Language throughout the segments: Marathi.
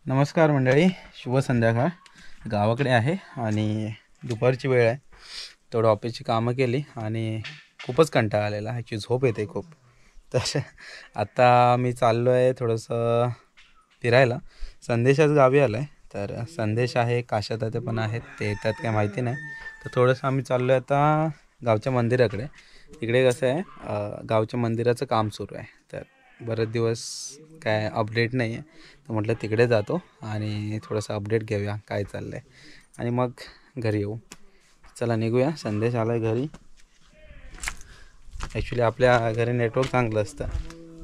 नमस्कार मंडळी, शुभ संध्याकाळ. गावाकडे आहे आणि दुपारची वेळ आहे. थोडं ऑफिसची कामं केली आणि खूपच कंटाळा आलेला, ह्याची झोप येते खूप. तर आता मी चाललो आहे थोडंसं फिरायला. संदेशाच गावी आलं आहे. तर संदेश आहे, काशाताते पण आहेत, ते येतात काय माहिती नाही. तर थोडंसं आम्ही चाललो आहे आता गावच्या मंदिराकडे. तिकडे कसं आहे, गावच्या मंदिराचं काम सुरू आहे. तर बरेच दिवस काय अपडेट नाही आहे, तर म्हटलं तिकडे जातो आणि थोडंसं अपडेट घेऊया काय चाललं आहे आणि मग घरी येऊ. चला निघूया. संदेश आला आहे घरी. ॲक्च्युली आपल्या घरी नेटवर्क चांगलं असतं,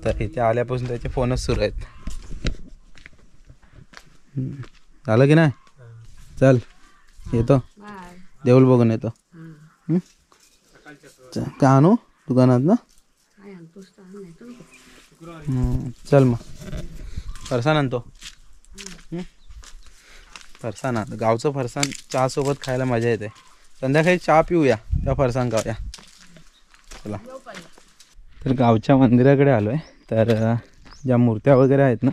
तर इथे आल्यापासून त्याचे फोनच सुरू आहेत. झालं की नाही? चल येतो, देऊळ बघून येतो. काय आणू दुकानात ना? चल मग फरसाण आणतो. फरसाण आण, गावचं फरसाण चहासोबत खायला मजा येते. संध्याकाळी चहा पिऊया, त्या फरसाण खाऊया. चला. तर गावच्या मंदिराकडे आलो आहे. तर ज्या मूर्त्या वगैरे आहेत ना,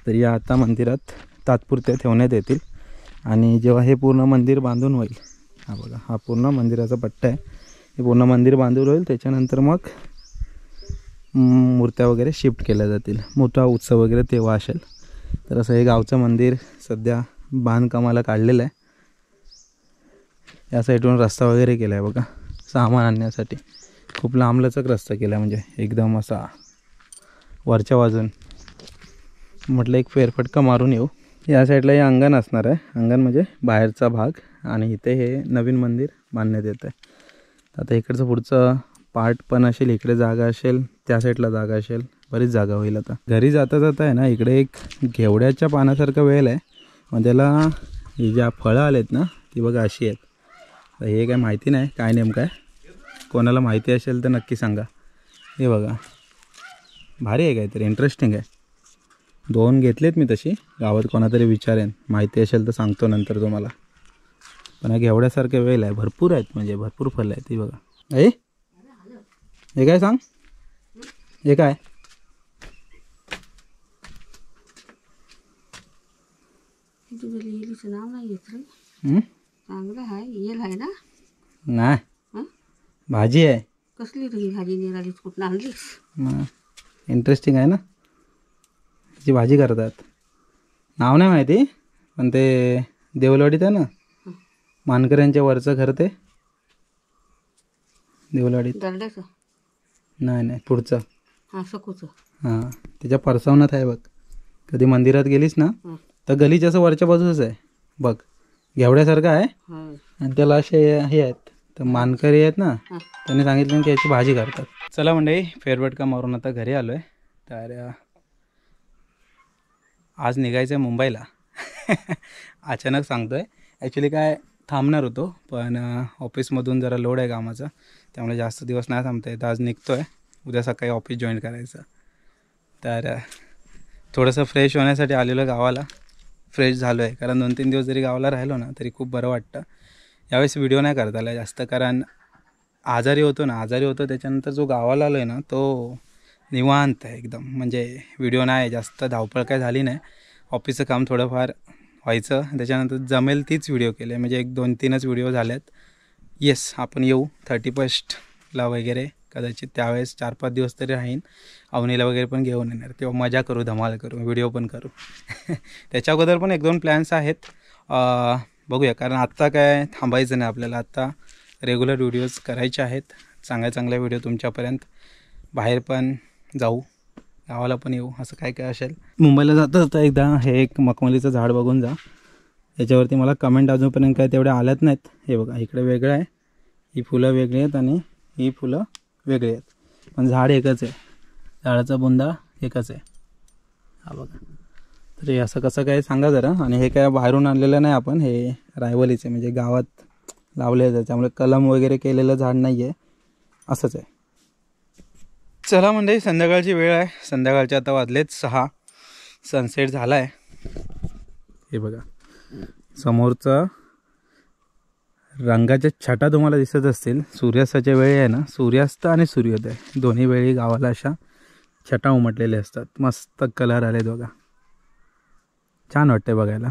तर या आता मंदिरात तात्पुरत्या ठेवण्यात येतील आणि जेव्हा हे पूर्ण मंदिर बांधून होईल, हा बघा हा पूर्ण मंदिराचा पट्टा आहे, हे पूर्ण मंदिर बांधून होईल त्याच्यानंतर मग मूर्त्या वगैरे शिफ्ट केल्या जातील. मोठा उत्सव वगैरे तेव्हा असेल. तर असं हे गावचं मंदिर सध्या बांधकामाला काढलेलं आहे. या साईडून रस्ता वगैरे केला आहे बघा, सामान आणण्यासाठी खूप लांबलचक रस्ता केला आहे, म्हणजे एकदम असा वरच्या बाजून. म्हटलं एक फेरफटका मारून येऊ. या साईडला हे अंगण असणार आहे, अंगण म्हणजे बाहेरचा भाग, आणि इथे हे नवीन मंदिर बांधण्यात येतं आहे. आता इकडचं पुढचं पार्ट पण असेल, इकडे जागा असेल, त्या साईडला जागा असेल, बरीच जागा होईल. आता घरी जाता जाता आहे ना, इकडे एक घेवड्याच्या पानासारखं वेल आहे, मग त्याला ही ज्या फळं आलेत ना ती बघा अशी आहेत. तर हे काय माहिती नाही काय नेमकं आहे, कोणाला माहिती असेल तर नक्की सांगा. हे बघा भारी आहे, काहीतरी इंटरेस्टिंग आहे. 2 घेतलेत मी तशी, गावात कोणातरी विचारेन, माहिती असेल तर सांगतो नंतर तुम्हाला. पण हा घेवड्यासारखे वेल आहे, भरपूर आहेत, म्हणजे भरपूर फळं आहेत. ती बघा. हे काय सांग, हे काय? नाव नाही घेत रे. चांगलं आहे, येल आहे ना? नाही, भाजी आहे. कसली रे भाजी निघालीच, कुठं आणलीस? इंटरेस्टिंग आहे ना, त्याची भाजी करतात. नाव नाही माहिती, पण ते देवलवाडीत आहे ना, मानकऱ्यांच्या वरचं घर, ते देवलवाडीत. दरड्याचं? नाही पुढचं. हां, सकूचं. हां, त्याच्या परसावनात आहे बघ. कधी मंदिरात गेलीस ना तर गलीच्या असं वरच्या बाजूच आहे बघ, घेवड्यासारखं आहे आणि त्याला असे हे आहेत. तर मानकरी आहेत ना, त्यांनी सांगितलं की याची भाजी करतात. चला मंडळी, फेरफटका मारून आता घरी आलो आहे. तर आज निघायचं आहे मुंबईला. अचानक सांगतो आहे. ॲक्च्युली काय थांबणार होतो, पण ऑफिसमधून जरा लोड आहे कामाचा, त्यामुळे जास्त दिवस नाही थांबता येत. आज निघतो आहे, उद्या सकाळी ऑफिस जॉईन करायचं. तर थोडंसं फ्रेश होण्यासाठी आलेलो गावाला. फ्रेश झालो आहे, कारण 2-3 दिवस जरी गावाला राहिलो ना तरी खूप बरं वाटतं. यावेळेस व्हिडिओ नाही करता आला जास्त, कारण आजारी होतो त्याच्यानंतर जो गावाला आलो आहे ना तो निवांत आहे एकदम. म्हणजे व्हिडिओ नाही, जास्त धावपळ काय झाली नाही. ऑफिसचं काम थोडंफार व्हायचं, त्याच्यानंतर जमेल तीच व्हिडिओ केले, म्हणजे 1-2-3च व्हिडिओ झाल्यात. येस, आपण येऊ 31ला वगैरे कदाचित, त्यावेळेस 4-5 दिवस तरी राहीन. अवनीला वगैरे पण घेऊन येणार, तेव्हा मजा करू, धमाल करू, व्हिडिओ पण करू. त्याच्या अगोदर पण 1-2 प्लॅन्स आहेत, बघूया. कारण आत्ता काय थांबायचं नाही आपल्याला, आत्ता रेग्युलर व्हिडिओज करायचे आहेत, चांगल्या व्हिडिओ तुमच्यापर्यंत. बाहेर पण जाऊ, गावाला पण येऊ, असं काय काय असेल. मुंबईला जाता एकदा हे एक मखमलीचं झाड बघून जा. याच्यावरती मला कमेंट अजूनपर्यंत काय तेवढे आल्यात नाहीत. हे बघा, इकडे वेगळं आहे, ही फुलं वेगळी आहेत आणि ही फुलं वेगळी आहेत, पण झाड एकच आहे, झाडाचा बुंदा एकच आहे. हा बघा. तर हे असं कसं काय सांगा जरा. आणि हे काय बाहेरून आणलेलं नाही आपण, हे रायवलीचे म्हणजे गावात लावले आहे, त्याच्यामुळे कलम वगैरे केलेलं झाड नाही आहे, असंच आहे. चला म्हणजे संध्याकाळची वेळ आहे, संध्याकाळचे आता वाजलेत 6, सनसेट झाला आहे. हे बघा समोरचा रंगाच्या छटा तुम्हाला दिसत असतील. सूर्यास्ताच्या वेळी आहे ना, सूर्यास्त आणि सूर्योदय दोन्ही वेळी गावाला अशा छटा उमटलेल्या असतात. मस्त कलर आले बघा, छान वाटते बघायला.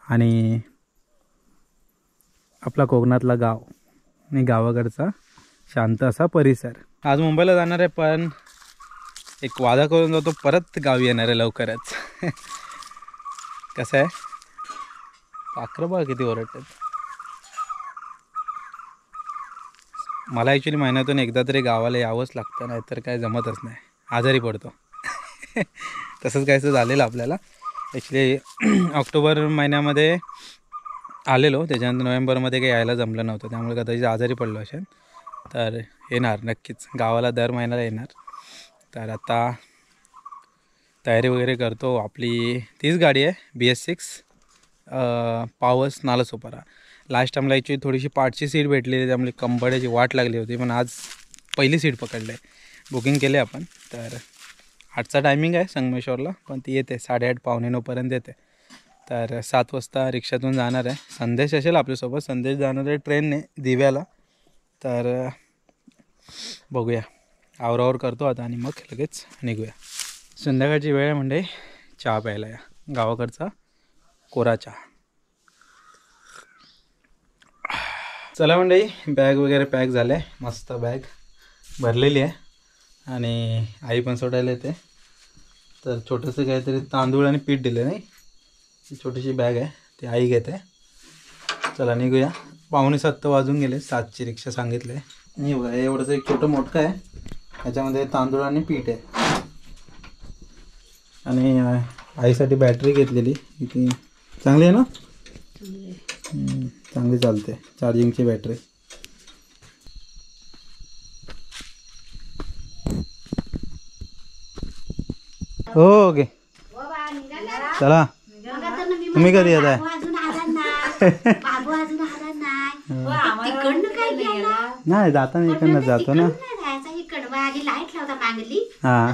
आणि आपला कोकणातला गाव आणि गावाकडचा शांत असा परिसर. आज मुंबईला जाणार आहे, पण एक वादा करून जातो, परत गावी येणार आहे लवकरच. कसं आहे, पाखरं बघा किती ओरडतात. मला ॲक्च्युली महिन्यातून एकदा तरी गावाला यावंच लागतं, नाहीतर काय जमतच नाही, आजारी पडतो. तसंच काहीचं झालेलं आपल्याला. ॲक्च्युली ऑक्टोबर महिन्यामध्ये आलेलो, त्याच्यानंतर नोव्हेंबरमध्ये काही यायला जमलं नव्हतं, त्यामुळे कदाचित आजारी पडलो असेल. तर येणार नक्कीच, गावाला दर महिन्याला येणार. तर आता तयारी वगैरे करतो. आपली तीच गाडी आहे BS6 पावस नालासोपारा. लास्ट टाईमला ॲक्च्युली थोडीशी पाठची सीट भेटलेली, त्यामुळे कंबड्याची वाट लागली होती, पण आज पहिली सीट पकडली आहे. बुकिंग केले आपण. तर 8चा टायमिंग आहे संगमेश्वरला, पण ती येते 8:30 पावणे 9पर्यंत येते. तर 7 वाजता रिक्षातून जाणार आहे. संदेश असेल आपल्यासोबत, संदेश जाणार आहे ट्रेनने दिव्याला. तर बघूया, आवरावर करतो आता आणि मग लगेच निघूया. संध्याकाळची वेळ आहे म्हणजे चहा प्यायला या, गावाकडचा कोरा चहा. चला मंडळी, बॅग वगैरे पॅक झालं आहे, मस्त बॅग भरलेली आहे. आणि आई पण सोडायला येते. तर छोटंसं काहीतरी तांदूळ आणि पीठ दिलं नाही, ही छोटीशी बॅग आहे, ती आई घेते. चला निघूया. 6:45 वाजून गेले, 7ची रिक्षा सांगितले. नाही बघा, एवढंच एक छोटं मोठं आहे, ह्याच्यामध्ये तांदूळ आणि पीठ आहे. आणि आईसाठी बॅटरी घेतलेली, ती चांगली आहे ना, चांगली चालते, चार्जिंगची बॅटरी. हो ओके, चला. तुम्ही कधी येत आहे? नाही, जाताना इकडनं जातो ना. हां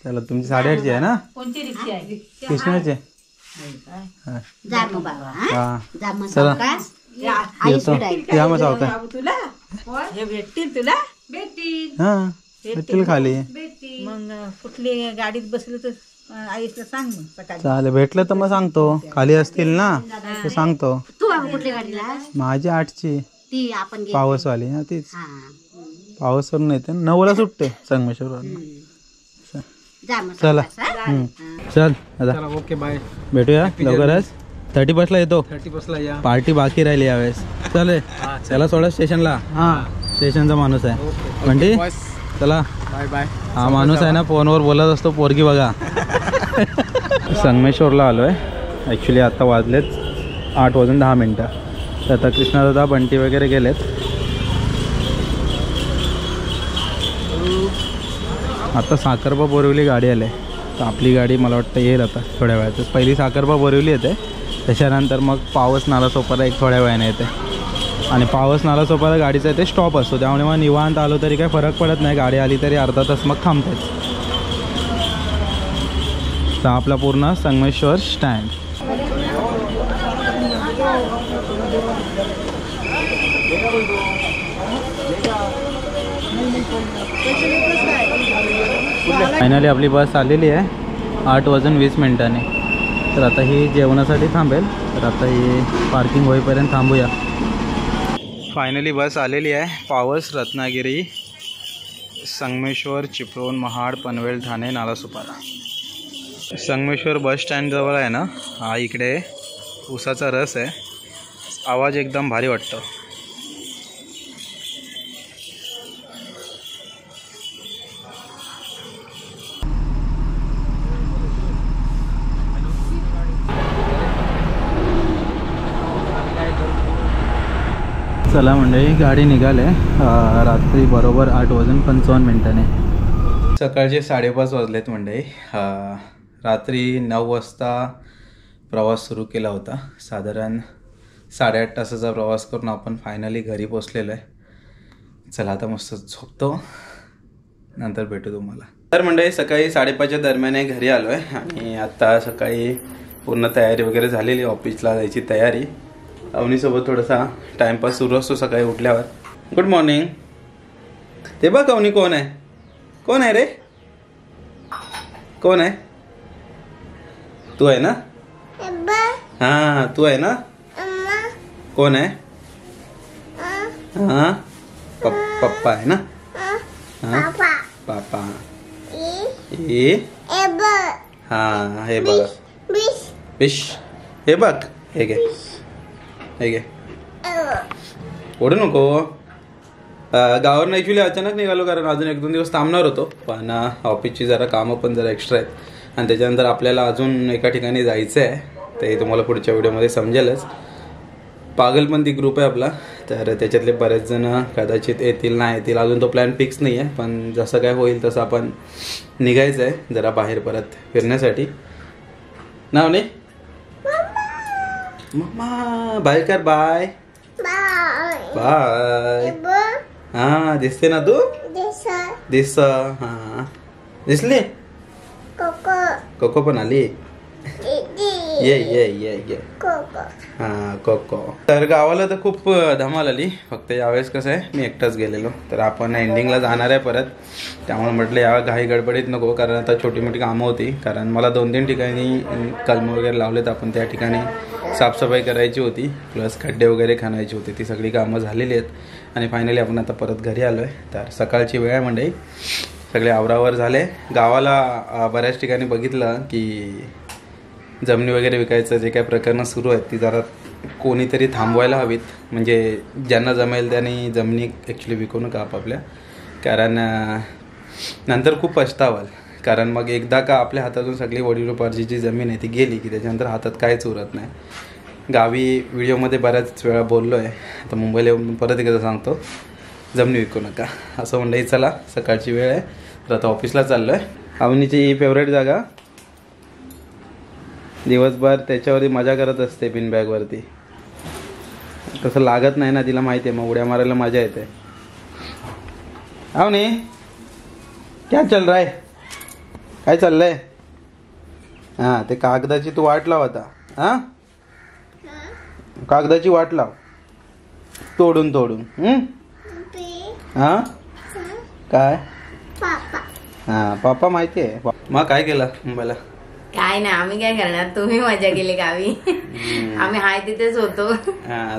चला, तुमची 8:30ची आहे ना? कोणती रिक्षा आहे? कृष्णाची. हां चला येतो, या मग सावका. तुला हे भेटतील, तुला भेटतील. हां भेटतील खाली. मग कुठली गाडीत बसलं तर आईला सांग मग सकाळी. चालेल, भेटलं तर मग सांगतो. खाली असतील ना तर सांगतो. तू कुठल्या गाडीला? माझी 8ची ती आपण पावसवाली ना, तीच पावसवरून येते, 9ला सुटते संगमेश्वरवरून. चला चल आता, ओके बाय, भेटूया लवकरच. 31ला येतो. 31ला या. पार्टी बाकी राहिली यावेळेस. चालेल, त्याला सोडा स्टेशनला. हां स्टेशनचा माणूस आहे म्हणजे. चला बाय बाय. हा माणूस आहे ना, फोनवर बोलत असतो, पोरगी बघा. संगमेश्वरला आलो आहे ॲक्च्युली. आता वाजलेत 8:10. तर आता कृष्णादादा बंटी वगैरे गेलेत. आता साखरपा बोरिवली गाडी आली आहे, तर आपली गाडी मला वाटतं येईल आता थोड्या वेळातच. पहिली साखरपा बोरिवली येते, त्याच्यानंतर मग पावस नालासोपारा एक थोड्या वेळाने येते. आणि पावस नालासोपारा गाडीचा इथे स्टॉप असतो, त्यामुळे मग निवांत आलो तरी काही फरक पडत नाही. गाडी आली तरी अर्धा तास मग थांबतेच. तर आपला पूर्ण संगमेश्वर स्टँड. फायनली आपली बस आलेली आहे 8:20. तर आता ही जेवणासाठी थांबेल, तर आता ही पार्किंग होईपर्यंत थांबूया. फायनली बस आलेली आहे. पावस, रत्नागिरी, संगमेश्वर, चिपळूण, महाड, पनवेल, ठाणे, नालासोपारा. संगमेश्वर बस स्टँडजवळ आहे ना, हा इकडे ऊसाचा रस आहे. आवाज एकदम भारी वाटतो. चला मंडळी, गाडी निघाले रात्री बरोबर 8:55. सकाळचे 5:30 वाजलेत मंडळी. रात्री 9 वाजता प्रवास सुरू केला होता. साधारण 8.5 तासाचा प्रवास करून आपण फायनली घरी पोचलेलो आहे. चला आता मस्त झोपतो, नंतर भेटू तुम्हाला. तर मंडळी सकाळी 5:30च्या दरम्यान घरी आलो आहे. आणि आत्ता सकाळी पूर्ण तयारी वगैरे झालेली, ऑफिसला जायची तयारी. अवनीसोबत थोडासा टाईमपास सुरू असतो सकाळी उठल्यावर. Good morning. ते बघ अवनी कोण आहे, कोण आहे रे, कोण आहे? तू आहे ना? हा तू आहे ना? कोण आहे? हा पप्पा आहे ना? हा पापा. ए हा हे बघ फिश. हे बघ हे घे हे घे. ओढू नको. गावावरून ॲक्च्युली अचानक निघालो कारण अजून 1-2 दिवस थांबणार होतो पण ऑफिसची जरा कामं पण जरा एक्स्ट्रा आहेत आणि त्याच्यानंतर आपल्याला अजून एका ठिकाणी जायचं आहे. ते तुम्हाला पुढच्या व्हिडिओमध्ये समजेलच. पागलपंती ग्रुप आहे आपला तर त्याच्यातले बरेच जण कदाचित येतील नाही येतील अजून तो प्लॅन फिक्स नाही आहे पण जसं काय होईल तसं आपण निघायचं आहे जरा बाहेर परत फिरण्यासाठी. नाव नाही मम्मा बाय कर. Bye bye. हा दिसते ना तू? दिस हा दिसली. कोको पण आली. ये ये ये ये हा कोको. तर गावाला तर खूप धमाल आली फक्त यावेळेस कसं आहे मी एकटाच गेलेलो तर आपण एंडिंगला जाणार आहे परत त्यामुळे म्हटलं या घाई गडबडीत नको कारण आता छोटी मोठी कामं होती कारण मला 2-3 ठिकाणी कलम वगैरे लावलेत आपण त्या ठिकाणी साफसफाई करायची होती प्लस खड्डे वगैरे खणायची होती ती सगळी कामं झालेली आहेत आणि फायनली आपण आता परत घरी आलो आहे. तर सकाळची वेळ आहे मंडळी सगळे आवरावर झाले. गावाला बऱ्याच ठिकाणी बघितलं की जमिनी वगैरे विकायचं जे काय प्रकरणं सुरू आहेत ती जरा कोणीतरी थांबवायला हवीत म्हणजे ज्यांना जमेल त्यांनी जमिनी ॲक्च्युली विकू नका आपापल्या कारण नंतर खूप पछतावाल कारण मग एकदा का आपल्या हातातून सगळी वडिलोपार्जितची जमीन आहे ती गेली की त्याच्यानंतर हातात काहीच उरत नाही. गावी व्हिडिओमध्ये बऱ्याच वेळा बोललो आहे तर मुंबईला येऊन परत एकदा सांगतो जमिनी विकू नका असं म्हणलं. चला सकाळची वेळ आहे तर आता ऑफिसला चाललो आहे. अवनीची फेवरेट जागा दिवसभर त्याच्यावरती मजा करत असते पिन बॅगवरती तसं लागत नाही ना तिला माहिती आहे मग उड्या मारायला मजा येते. अवनी क्या चल रहा है? काय चाललंय? हां ते कागदाची तू वाट लाव आता. हां कागदाची वाट लाव तोडून हां काय? हां पापा माहिती आहे. मग काय केलं मुंबईला? काय नाही आम्ही काय करणार तुम्ही मजा केली गावी. आम्ही हाय तिथेच होतो.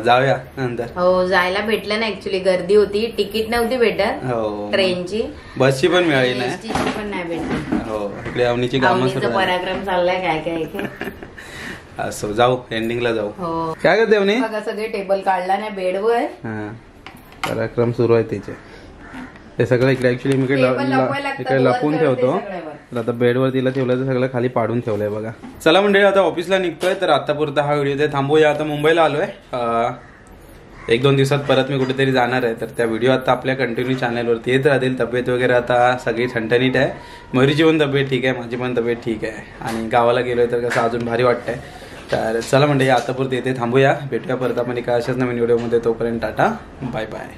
जाऊया नंतर. हो जायला भेटलं ना ऍक्च्युली गर्दी होती तिकीट नव्हती भेटत हो ट्रेनची बसची पण मिळाली नाही एसटीची पण नाही भेटली. हो इकडे अवनीची कामं सुरू आहेत. पराक्रम चाललाय काय काय असो जाऊ एंडिंगला जाऊ. हो काय करते अवनी? बघा सगळे टेबल काढला नाही बेडवर. हा पराक्रम सुरू आहे त्याचे ते सगळं इकडे ऍक्च्युली मी इकडे लपून ठेवतो तर आता बेडवर तिला ठेवलं तर सगळं खाली पाडून ठेवलंय बघा. चला मंडळी आता ऑफिसला निघतोय तर आतापुरता हा व्हिडिओ ते थांबूया. आता मुंबईला आलोय 1-2 दिवसात परत मी कुठेतरी जाणार आहे तर त्या व्हिडिओ आता आपल्या कंटिन्यू चॅनलवरती येत राहतील. तब्येत वगैरे आता सगळी ठणठणीत आहे. मयुरीची पण तब्येत ठीक आहे माझी पण तब्येत ठीक आहे आणि गावाला गेलोय तर कसं अजून भारी वाटतंय. तर चला मंडळी आतापुरते इथे थांबूया भेटूया परत आपण एका अशाच नवीन व्हिडिओमध्ये. तोपर्यंत टाटा बाय बाय.